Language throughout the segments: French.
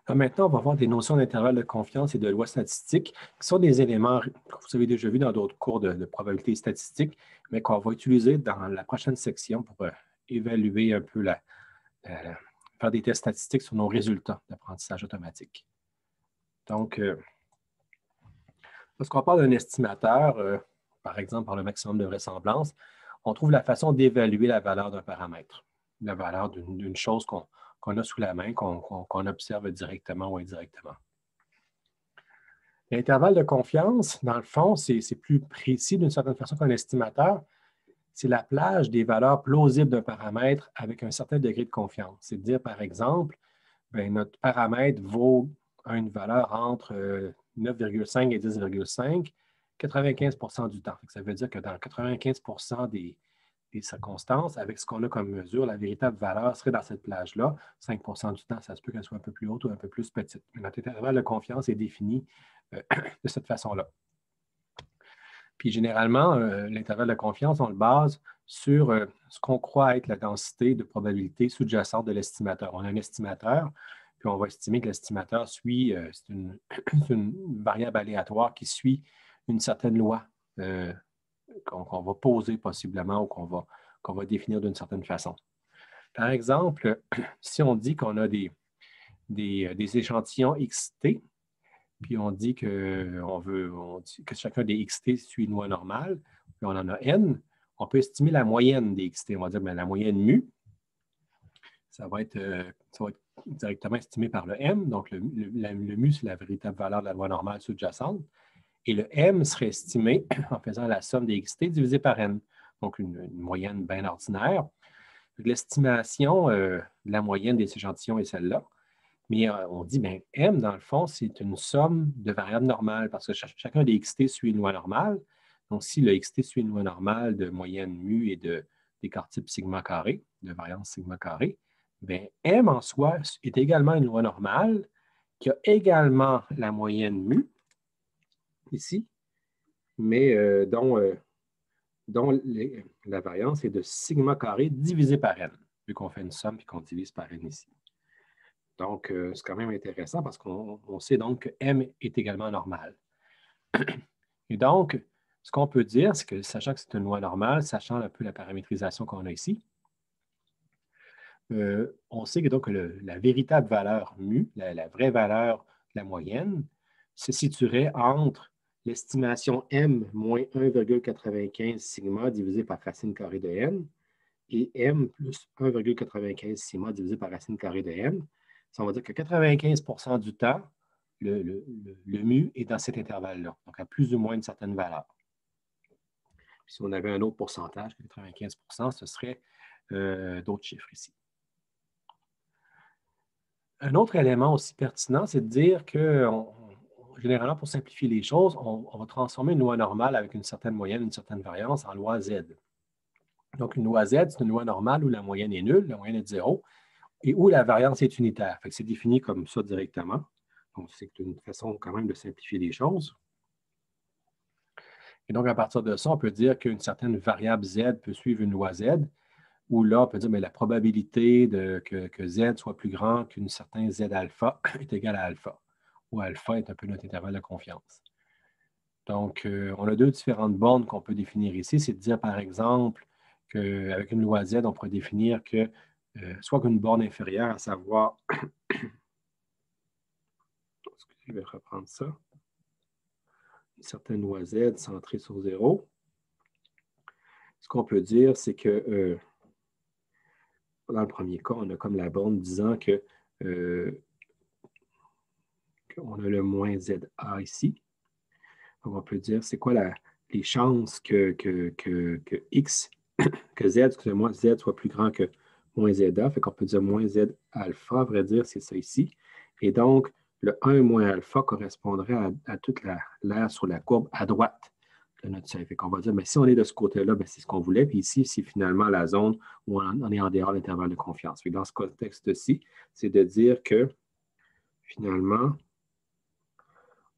Alors maintenant, on va voir des notions d'intervalle de confiance et de loi statistique, qui sont des éléments que vous avez déjà vus dans d'autres cours de probabilité statistique, mais qu'on va utiliser dans la prochaine section pour évaluer un peu faire des tests statistiques sur nos résultats d'apprentissage automatique. Donc, lorsqu'on parle d'un estimateur, par exemple par le maximum de vraisemblance, on trouve la façon d'évaluer la valeur d'un paramètre, la valeur d'une chose qu'on a sous la main, qu'on observe directement ou indirectement. L'intervalle de confiance, dans le fond, c'est plus précis d'une certaine façon qu'un estimateur. C'est la plage des valeurs plausibles d'un paramètre avec un certain degré de confiance. C'est-à-dire, par exemple, notre paramètre vaut une valeur entre 9,5 et 10,5 95 du temps. Ça veut dire que dans 95 des circonstances, avec ce qu'on a comme mesure, la véritable valeur serait dans cette plage-là. 5 du temps, ça se peut qu'elle soit un peu plus haute ou un peu plus petite. Mais notre intervalle de confiance est défini de cette façon-là. Puis généralement, l'intervalle de confiance, on le base sur ce qu'on croit être la densité de probabilité sous-jacente de l'estimateur. On a un estimateur, puis on va estimer que l'estimateur suit, c'est une variable aléatoire qui suit une certaine loi qu'on va poser possiblement ou qu'on va définir d'une certaine façon. Par exemple, si on dit qu'on a des échantillons XT, puis on dit que chacun des XT suit une loi normale, puis on en a N, on peut estimer la moyenne des XT. On va dire que la moyenne mu, ça va être directement estimé par le M. Donc, le mu, c'est la véritable valeur de la loi normale sous-jacente. Et le M serait estimé en faisant la somme des XT divisée par N. Donc, une moyenne bien ordinaire. L'estimation de la moyenne des échantillons est celle-là. Mais on dit, bien, M, dans le fond, c'est une somme de variables normales parce que chacun des XT suit une loi normale. Donc, si le XT suit une loi normale de moyenne mu et d'écart type sigma carré, de variance sigma carré, bien, M en soi est également une loi normale qui a également la moyenne mu, ici, mais dont la variance est de sigma carré divisé par N, vu qu'on fait une somme et qu'on divise par N ici. Donc, c'est quand même intéressant parce qu'on sait donc que M est également normal. Et donc, ce qu'on peut dire, c'est que sachant que c'est une loi normale, sachant un peu la paramétrisation qu'on a ici, on sait que donc la véritable valeur mu, la vraie valeur de la moyenne, se situerait entre l'estimation M moins 1,95 sigma divisé par racine carrée de N et M plus 1,95 sigma divisé par racine carrée de N. Ça, on va dire que 95 du temps, le mu est dans cet intervalle-là, donc à plus ou moins une certaine valeur. Puis si on avait un autre pourcentage, 95 ce serait d'autres chiffres ici. Un autre élément aussi pertinent, c'est de dire que, généralement, pour simplifier les choses, on va transformer une loi normale avec une certaine moyenne, une certaine variance en loi Z. Donc, une loi Z, c'est une loi normale où la moyenne est nulle, la moyenne est de 0, et où la variance est unitaire. C'est défini comme ça directement. Donc, c'est une façon quand même de simplifier les choses. Et donc, à partir de ça, on peut dire qu'une certaine variable Z peut suivre une loi Z, où là, on peut dire que la probabilité que Z soit plus grand qu'une certaine Z alpha est égale à alpha, où alpha est un peu notre intervalle de confiance. Donc, on a deux différentes bornes qu'on peut définir ici. C'est de dire, par exemple, qu'avec une loi Z, on pourrait définir que soit qu'une borne inférieure, à savoir, je vais reprendre ça, une certaine loi Z centrée sur 0. Ce qu'on peut dire, c'est que dans le premier cas, on a comme la borne disant que qu'on a le moins ZA ici. Donc, on peut dire, c'est quoi les chances que X, que Z, excusez-moi, Z soit plus grand que moins ZA. Fait qu'on peut dire moins Z alpha, à vrai dire, c'est ça ici. Et donc, le 1 moins alpha correspondrait à toute l'aire sur la courbe à droite de notre seuil. Fait qu'on va dire, mais si on est de ce côté-là, c'est ce qu'on voulait. Puis ici, c'est finalement la zone où on est en dehors de l'intervalle de confiance. Fait dans ce contexte-ci, c'est de dire que finalement,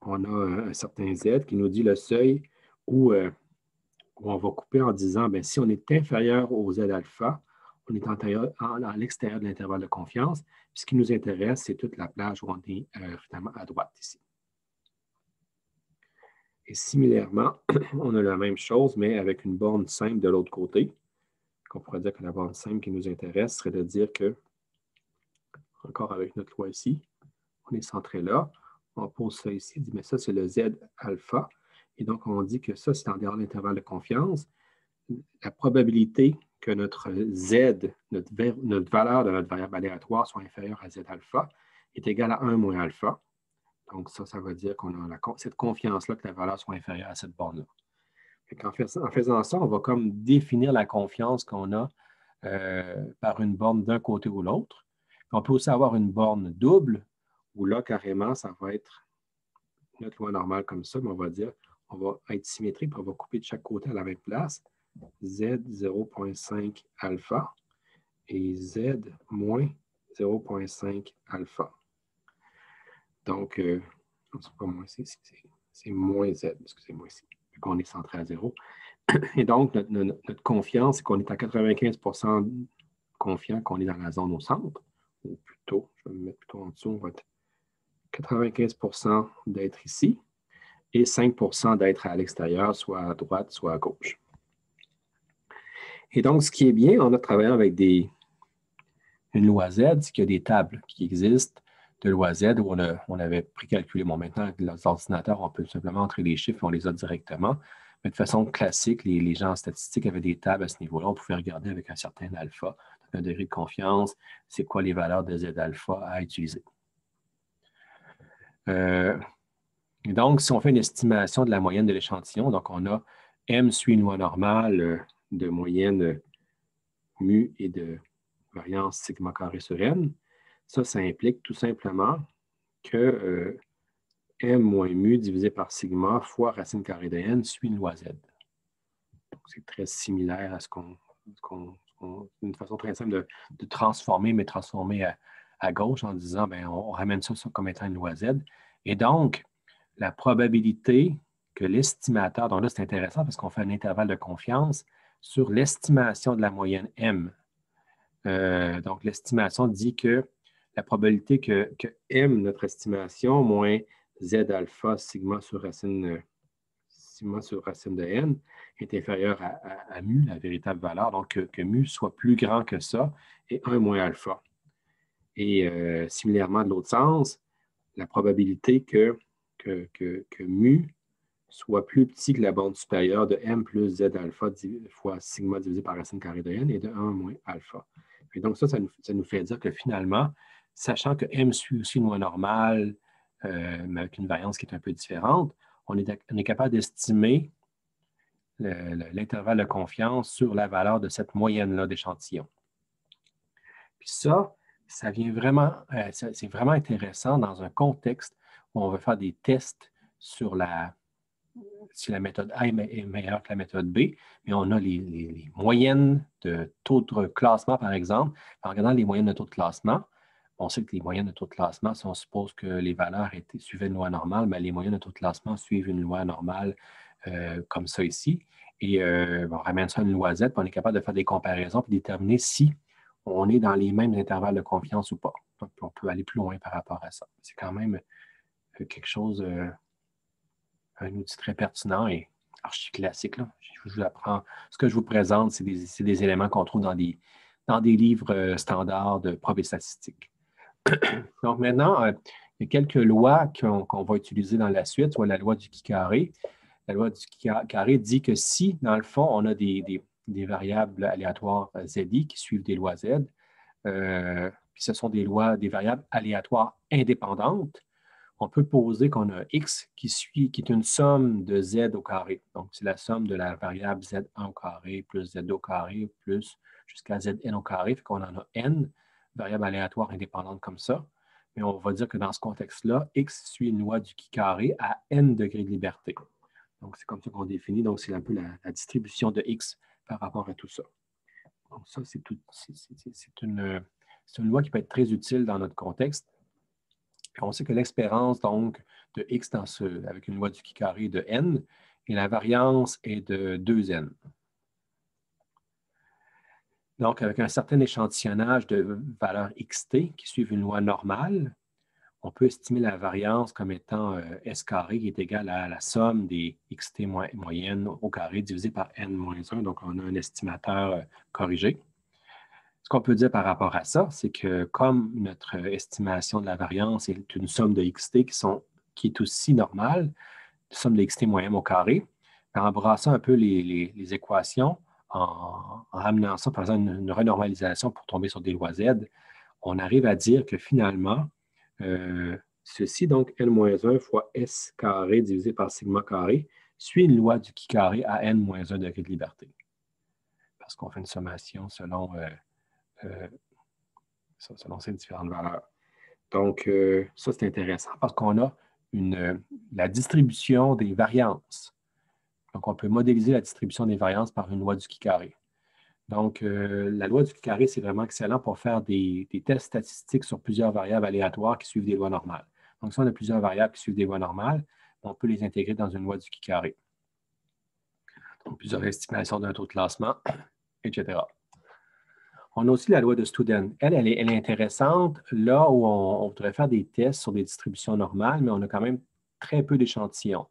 on a un certain Z qui nous dit le seuil où on va couper en disant, si on est inférieur au Z alpha, on est à l'extérieur de l'intervalle de confiance. Puis ce qui nous intéresse, c'est toute la plage où on est finalement à droite ici. Et similairement, on a la même chose, mais avec une borne simple de l'autre côté. On pourrait dire que la borne simple qui nous intéresse serait de dire que, encore avec notre loi ici, on est centré là, on pose ça ici, on dit, mais ça, c'est le Z alpha. Et donc, on dit que ça, c'est en dehors de l'intervalle de confiance. La probabilité que notre Z, notre valeur de notre variable aléatoire soit inférieure à Z alpha est égale à 1 moins alpha. Donc, ça veut dire qu'on a cette confiance-là que la valeur soit inférieure à cette borne-là. En faisant ça, on va comme définir la confiance qu'on a par une borne d'un côté ou l'autre. On peut aussi avoir une borne double, où là, carrément, ça va être notre loi normale comme ça, mais on va dire, on va être symétrique, puis on va couper de chaque côté à la même place. Z 0,5 alpha et Z moins 0,5 alpha. Donc, c'est pas moins, c'est moins Z, excusez-moi ici, vu qu'on est centré à 0. Et donc, notre confiance, c'est qu'on est à 95 % confiant qu'on est dans la zone au centre, ou plutôt, je vais me mettre plutôt en dessous, on va être 95 % d'être ici et 5 % d'être à l'extérieur, soit à droite, soit à gauche. Et donc, ce qui est bien, on a travaillé avec une loi Z, c'est qu'il y a des tables qui existent de loi Z où on avait précalculé. Bon, maintenant, avec les ordinateurs, on peut simplement entrer les chiffres et on les a directement. Mais de façon classique, les gens en statistique avaient des tables à ce niveau-là. On pouvait regarder avec un certain alpha, un degré de confiance, c'est quoi les valeurs de Z alpha à utiliser. Et donc, si on fait une estimation de la moyenne de l'échantillon, donc on a M suit une loi normale de moyenne mu et de variance sigma carré sur n. Ça implique tout simplement que m moins mu divisé par sigma fois racine carrée de n suit une loi Z. C'est très similaire à une façon très simple de transformer, mais transformer à gauche en disant, bien, on ramène ça comme étant une loi Z. Et donc, la probabilité que l'estimateur, donc là, c'est intéressant parce qu'on fait un intervalle de confiance sur l'estimation de la moyenne M. Donc, l'estimation dit que la probabilité que M, notre estimation, moins Z alpha sigma sur racine de n, est inférieure à mu, la véritable valeur, donc que mu soit plus grand que ça, et 1 moins alpha. Et similairement, de l'autre sens, la probabilité que mu soit plus petit que la borne supérieure de m plus z alpha fois sigma divisé par racine carrée de n est de 1 moins alpha. Et donc, ça nous fait dire que finalement, sachant que m suit aussi une loi normale, mais avec une variance qui est un peu différente, on est capable d'estimer l'intervalle de confiance sur la valeur de cette moyenne-là d'échantillon. Puis ça vient vraiment, c'est vraiment intéressant dans un contexte où on veut faire des tests sur si la méthode A est meilleure que la méthode B, mais on a les moyennes de taux de classement, par exemple. En regardant les moyennes de taux de classement, on sait que les moyennes de taux de classement, si on suppose que les valeurs suivaient une loi normale, mais les moyennes de taux de classement suivent une loi normale comme ça ici. Et on ramène ça à une loi Z, puis on est capable de faire des comparaisons et déterminer si on est dans les mêmes intervalles de confiance ou pas. Donc, on peut aller plus loin par rapport à ça. C'est quand même quelque chose, un outil très pertinent et archi classique. Là. Je vous apprends. Ce que je vous présente, c'est des éléments qu'on trouve dans des livres standards de preuves et statistiques. Donc maintenant, il y a quelques lois qu'on va utiliser dans la suite, soit la loi du qui carré. La loi du qui carré dit que si, dans le fond, on a des variables aléatoires ZI qui suivent des lois Z, puis ce sont des variables aléatoires indépendantes, on peut poser qu'on a X qui est une somme de Z au carré. Donc, c'est la somme de la variable Z1 au carré plus Z2 au carré plus jusqu'à Zn au carré, fait qu'on en a N variables aléatoires indépendantes comme ça. Mais on va dire que dans ce contexte-là, X suit une loi du qui carré à N degrés de liberté. Donc, c'est comme ça qu'on définit. Donc, c'est un peu la distribution de X par rapport à tout ça. Donc, ça, c'est une loi qui peut être très utile dans notre contexte. Puis on sait que l'expérience, donc, de X avec une loi du qui carré de N, et la variance est de 2N. Donc, avec un certain échantillonnage de valeurs xt qui suivent une loi normale, on peut estimer la variance comme étant S carré qui est égal à la somme des xt moyennes au carré divisé par n-1. Donc, on a un estimateur corrigé. Ce qu'on peut dire par rapport à ça, c'est que comme notre estimation de la variance est une somme de xt qui est aussi normale, somme de xt moyenne au carré, en brassant un peu les équations, en ramenant ça, par exemple, une renormalisation pour tomber sur des lois z, on arrive à dire que finalement, ceci, donc n-1 fois s carré divisé par sigma carré, suit une loi du qui carré à n-1 degré de liberté. Parce qu'on fait une sommation selon ces différentes valeurs. Donc, ça, c'est intéressant parce qu'on a la distribution des variances. Donc, on peut modéliser la distribution des variances par une loi du qui carré. Donc, la loi du qui carré, c'est vraiment excellent pour faire des tests statistiques sur plusieurs variables aléatoires qui suivent des lois normales. Donc, si on a plusieurs variables qui suivent des lois normales, on peut les intégrer dans une loi du qui carré. Donc, plusieurs estimations d'un taux de classement, etc. On a aussi la loi de Student. Elle est intéressante là où on voudrait faire des tests sur des distributions normales, mais on a quand même très peu d'échantillons.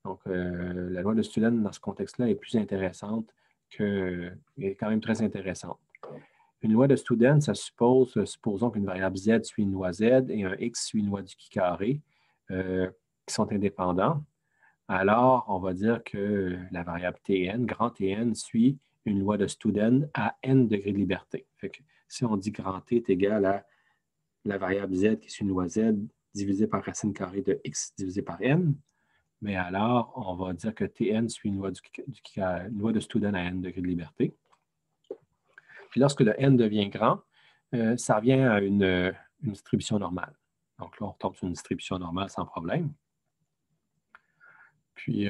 Donc, la loi de Student, dans ce contexte-là, est plus intéressante est quand même très intéressante. Une loi de Student, ça suppose, supposons qu'une variable z suit une loi z et un x suit une loi du qui carré, qui sont indépendants. Alors, on va dire que la variable Tn, grand Tn, suit une loi de Student à n degrés de liberté. Fait que si on dit grand T est égal à la variable z qui suit une loi z divisée par racine carrée de x divisé par n, mais alors on va dire que Tn suit une loi, une loi de Student à n degrés de liberté. Puis lorsque le n devient grand, ça revient à une distribution normale. Donc là, on retombe sur une distribution normale sans problème. Puis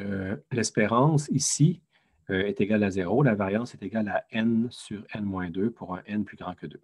l'espérance ici est égale à 0. La variance est égale à n sur n-2 pour un n plus grand que 2.